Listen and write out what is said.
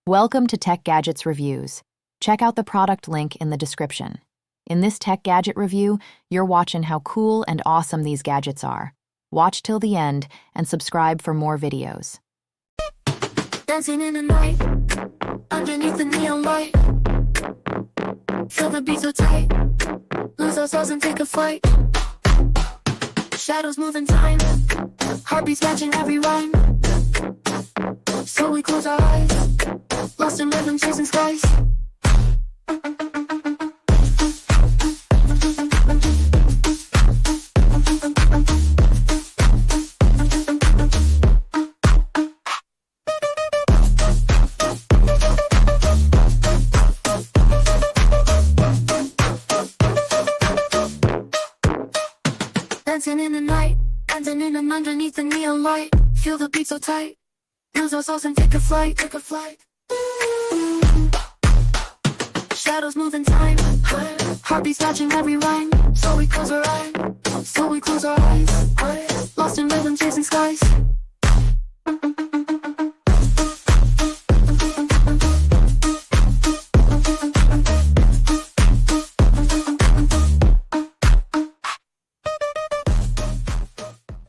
Welcome to Tech Gadgets Reviews. Check out the product link in the description. In this tech gadget review, you're watching how cool and awesome these gadgets are. Watch till the end and subscribe for more videos. Dancing in the night, underneath the neon light. Feel the beat so tight, lose ourselves and take a flight. Shadows moving time, heartbeats matching every rhyme. So we close our eyes, lost in rhythm, chasing skies. Dancing in the night, dancing in and underneath the neon light. Feel the beat so tight, lose our souls and take a flight, take a flight. Shadows moving time, heartbeats matching every rhyme. So we close our eyes, lost in rhythm, chasing skies.